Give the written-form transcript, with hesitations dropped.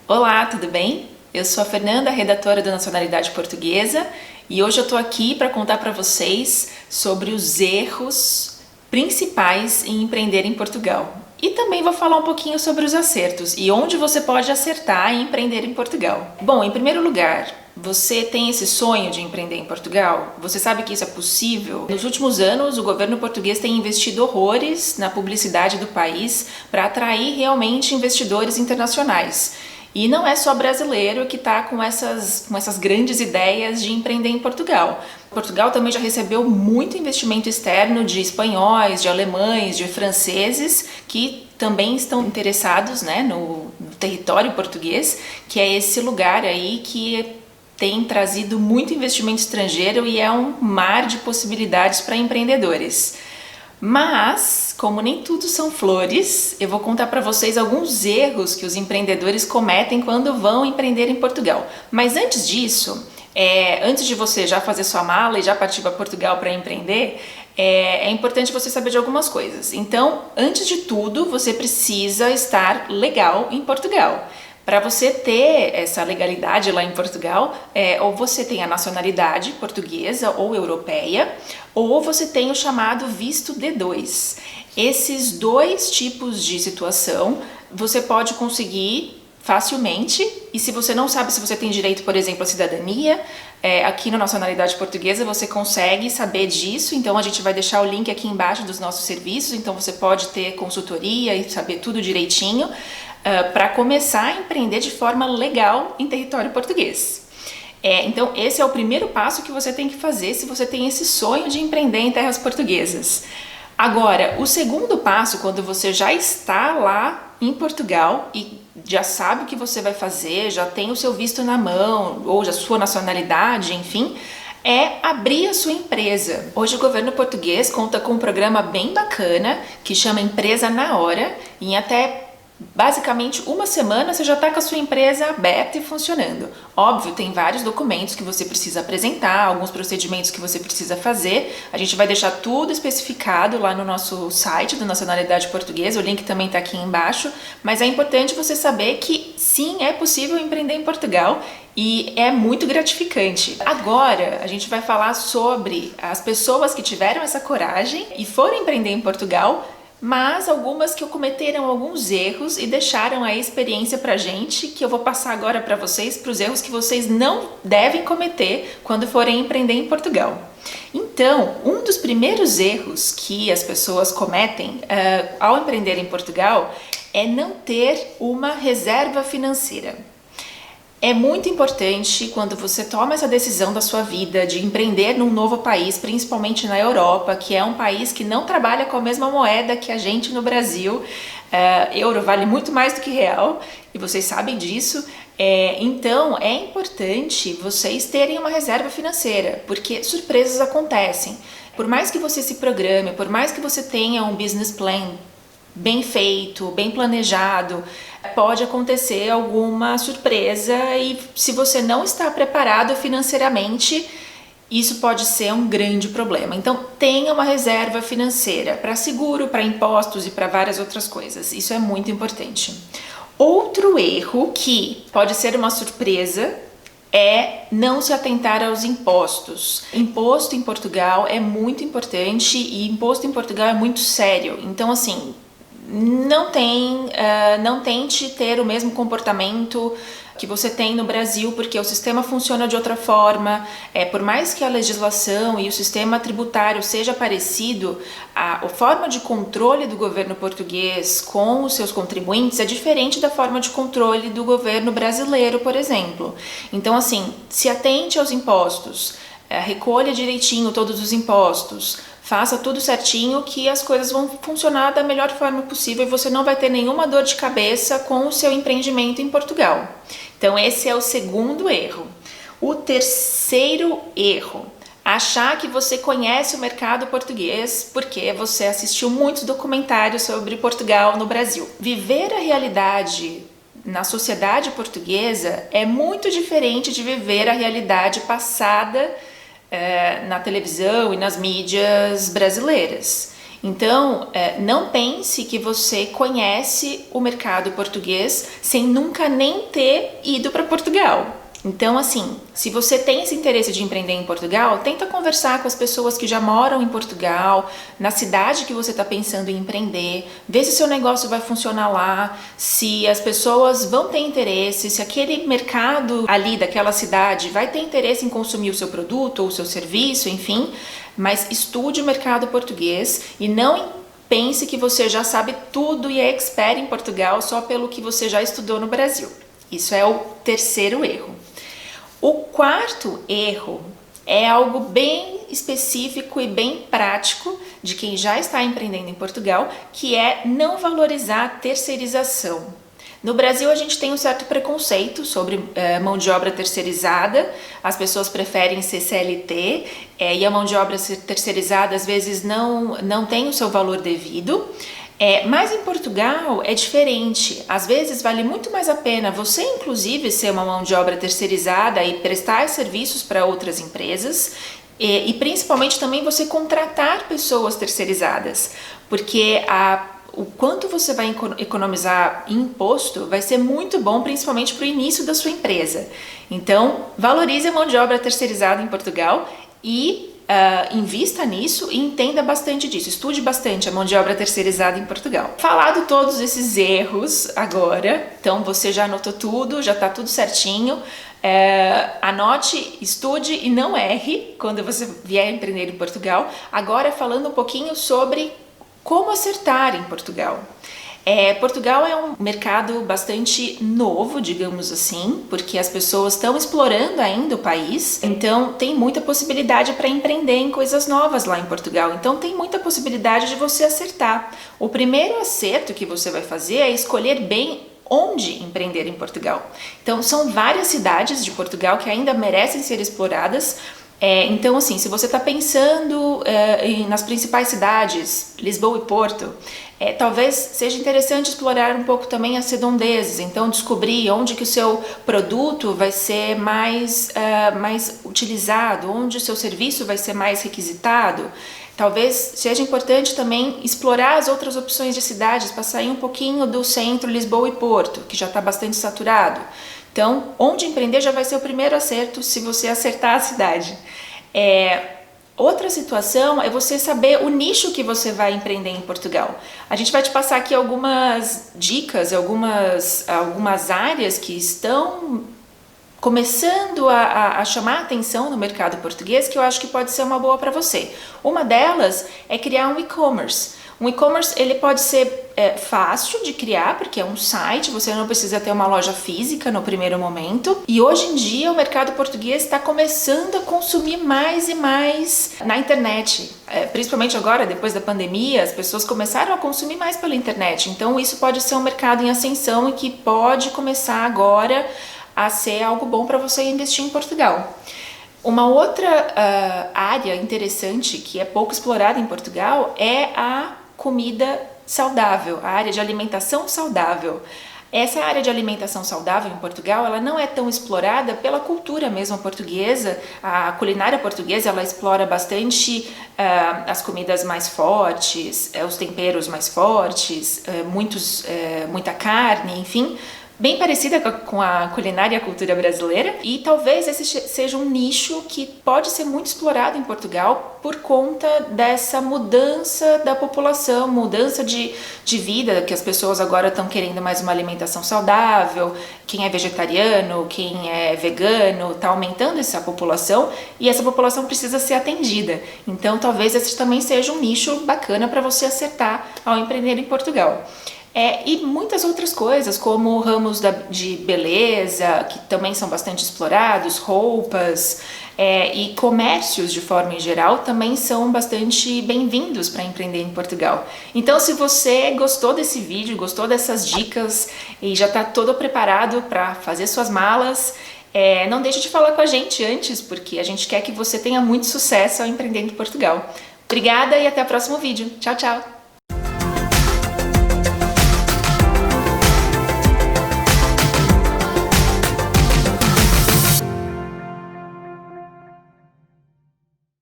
Olá, tudo bem? Eu sou a Fernanda, redatora da Nacionalidade Portuguesa, e hoje eu estou aqui para contar para vocês sobre os erros principais em empreender em Portugal. E também vou falar um pouquinho sobre os acertos e onde você pode acertar em empreender em Portugal. Bom, em primeiro lugar, você tem esse sonho de empreender em Portugal? Você sabe que isso é possível? Nos últimos anos, o governo português tem investido horrores na publicidade do país para atrair realmente investidores internacionais. E não é só brasileiro que está com essas grandes ideias de empreender em Portugal. Portugal também já recebeu muito investimento externo de espanhóis, de alemães, de franceses que também estão interessados, né, no território português, que é esse lugar aí que tem trazido muito investimento estrangeiro e é um mar de possibilidades para empreendedores. Mas, como nem tudo são flores, eu vou contar para vocês alguns erros que os empreendedores cometem quando vão empreender em Portugal. Mas antes disso, antes de você já fazer sua mala e já partir para Portugal para empreender, é importante você saber de algumas coisas. Então, antes de tudo, você precisa estar legal em Portugal. Para você ter essa legalidade lá em Portugal, ou você tem a nacionalidade portuguesa ou europeia, ou você tem o chamado visto D2. Esses dois tipos de situação você pode conseguir facilmente, e se você não sabe se você tem direito, por exemplo, à cidadania, aqui na nacionalidade portuguesa você consegue saber disso, então a gente vai deixar o link aqui embaixo dos nossos serviços, então você pode ter consultoria e saber tudo direitinho, para começar a empreender de forma legal em território português. Então esse é o primeiro passo que você tem que fazer se você tem esse sonho de empreender em terras portuguesas. Agora, o segundo passo, quando você já está lá em Portugal e já sabe o que você vai fazer, já tem o seu visto na mão, ou já sua nacionalidade, enfim, é abrir a sua empresa. Hoje o governo português conta com um programa bem bacana que chama Empresa na Hora, e em até basicamente uma semana você já está com a sua empresa aberta e funcionando. Óbvio, tem vários documentos que você precisa apresentar, alguns procedimentos que você precisa fazer. A gente vai deixar tudo especificado lá no nosso site da Nacionalidade Portuguesa, o link também está aqui embaixo, mas é importante você saber que sim, é possível empreender em Portugal e é muito gratificante. Agora a gente vai falar sobre as pessoas que tiveram essa coragem e foram empreender em Portugal, mas algumas que cometeram alguns erros e deixaram a experiência pra gente, que eu vou passar agora para vocês, para os erros que vocês não devem cometer quando forem empreender em Portugal. Então, um dos primeiros erros que as pessoas cometem ao empreender em Portugal é não ter uma reserva financeira. É muito importante quando você toma essa decisão da sua vida de empreender num novo país, principalmente na Europa, que é um país que não trabalha com a mesma moeda que a gente no Brasil. Euro vale muito mais do que real e vocês sabem disso. Então é importante vocês terem uma reserva financeira, porque surpresas acontecem. Por mais que você se programe, por mais que você tenha um business plan bem feito, bem planejado, pode acontecer alguma surpresa e se você não está preparado financeiramente, isso pode ser um grande problema. Então tenha uma reserva financeira para seguro, para impostos e para várias outras coisas. Isso é muito importante. Outro erro que pode ser uma surpresa é não se atentar aos impostos. Imposto em Portugal é muito importante e imposto em Portugal é muito sério. Então assim, não tente ter o mesmo comportamento que você tem no Brasil, porque o sistema funciona de outra forma. Por mais que a legislação e o sistema tributário seja parecido, a forma de controle do governo português com os seus contribuintes é diferente da forma de controle do governo brasileiro, por exemplo. Então assim, se atente aos impostos, recolha direitinho todos os impostos, faça tudo certinho que as coisas vão funcionar da melhor forma possível e você não vai ter nenhuma dor de cabeça com o seu empreendimento em Portugal. Então esse é o segundo erro. O terceiro erro, achar que você conhece o mercado português porque você assistiu muitos documentários sobre Portugal no Brasil. Viver a realidade na sociedade portuguesa é muito diferente de viver a realidade passada na televisão e nas mídias brasileiras. Então, não pense que você conhece o mercado português sem nunca nem ter ido para Portugal. Então, assim, se você tem esse interesse de empreender em Portugal, tenta conversar com as pessoas que já moram em Portugal, na cidade que você está pensando em empreender, vê se seu negócio vai funcionar lá, se as pessoas vão ter interesse, se aquele mercado ali daquela cidade vai ter interesse em consumir o seu produto ou o seu serviço, enfim, mas estude o mercado português e não pense que você já sabe tudo e é expert em Portugal só pelo que você já estudou no Brasil. Isso é o terceiro erro. O quarto erro é algo bem específico e bem prático de quem já está empreendendo em Portugal, que é não valorizar a terceirização. No Brasil, a gente tem um certo preconceito sobre mão de obra terceirizada. As pessoas preferem ser CLT e a mão de obra terceirizada às vezes não tem o seu valor devido. Mas em Portugal é diferente. Às vezes vale muito mais a pena você, inclusive, ser uma mão de obra terceirizada e prestar serviços para outras empresas e principalmente também você contratar pessoas terceirizadas, porque o quanto você vai economizar em imposto vai ser muito bom, principalmente para o início da sua empresa. Então, valorize a mão de obra terceirizada em Portugal e invista nisso e entenda bastante disso, estude bastante a mão de obra terceirizada em Portugal. Falado todos esses erros agora, então você já anotou tudo, já está tudo certinho, anote, estude e não erre quando você vier empreender em Portugal. Agora falando um pouquinho sobre como acertar em Portugal. Portugal é um mercado bastante novo, digamos assim, porque as pessoas estão explorando ainda o país, então tem muita possibilidade para empreender em coisas novas lá em Portugal, então tem muita possibilidade de você acertar. O primeiro acerto que você vai fazer é escolher bem onde empreender em Portugal. Então são várias cidades de Portugal que ainda merecem ser exploradas. Então assim, se você está pensando nas principais cidades, Lisboa e Porto, talvez seja interessante explorar um pouco também as redondezas, então descobrir onde que o seu produto vai ser mais utilizado, onde o seu serviço vai ser mais requisitado. Talvez seja importante também explorar as outras opções de cidades, para sair um pouquinho do centro Lisboa e Porto, que já está bastante saturado. Então, onde empreender já vai ser o primeiro acerto se você acertar a cidade. Outra situação é você saber o nicho que você vai empreender em Portugal. A gente vai te passar aqui algumas dicas, algumas áreas que estão começando a chamar a atenção no mercado português, que eu acho que pode ser uma boa para você. Uma delas é criar um e-commerce. Um e-commerce ele pode ser fácil de criar, porque é um site, você não precisa ter uma loja física no primeiro momento. E hoje em dia o mercado português está começando a consumir mais e mais na internet. Principalmente agora, depois da pandemia, as pessoas começaram a consumir mais pela internet. Então isso pode ser um mercado em ascensão e que pode começar agora a ser algo bom para você investir em Portugal. Uma outra área interessante que é pouco explorada em Portugal é a comida saudável, a área de alimentação saudável. Essa área de alimentação saudável em Portugal, ela não é tão explorada pela cultura mesmo portuguesa. A culinária portuguesa, ela explora bastante as comidas mais fortes, os temperos mais fortes, muita carne, enfim, bem parecida com a culinária e a cultura brasileira, e talvez esse seja um nicho que pode ser muito explorado em Portugal por conta dessa mudança da população, mudança de vida, que as pessoas agora estão querendo mais uma alimentação saudável, quem é vegetariano, quem é vegano, está aumentando essa população e essa população precisa ser atendida. Então talvez esse também seja um nicho bacana para você acertar ao empreender em Portugal. E muitas outras coisas, como ramos de beleza, que também são bastante explorados, roupas e comércios de forma em geral, também são bastante bem-vindos para empreender em Portugal. Então, se você gostou desse vídeo, gostou dessas dicas e já está todo preparado para fazer suas malas, não deixe de falar com a gente antes, porque a gente quer que você tenha muito sucesso ao empreender em Portugal. Obrigada e até o próximo vídeo. Tchau, tchau!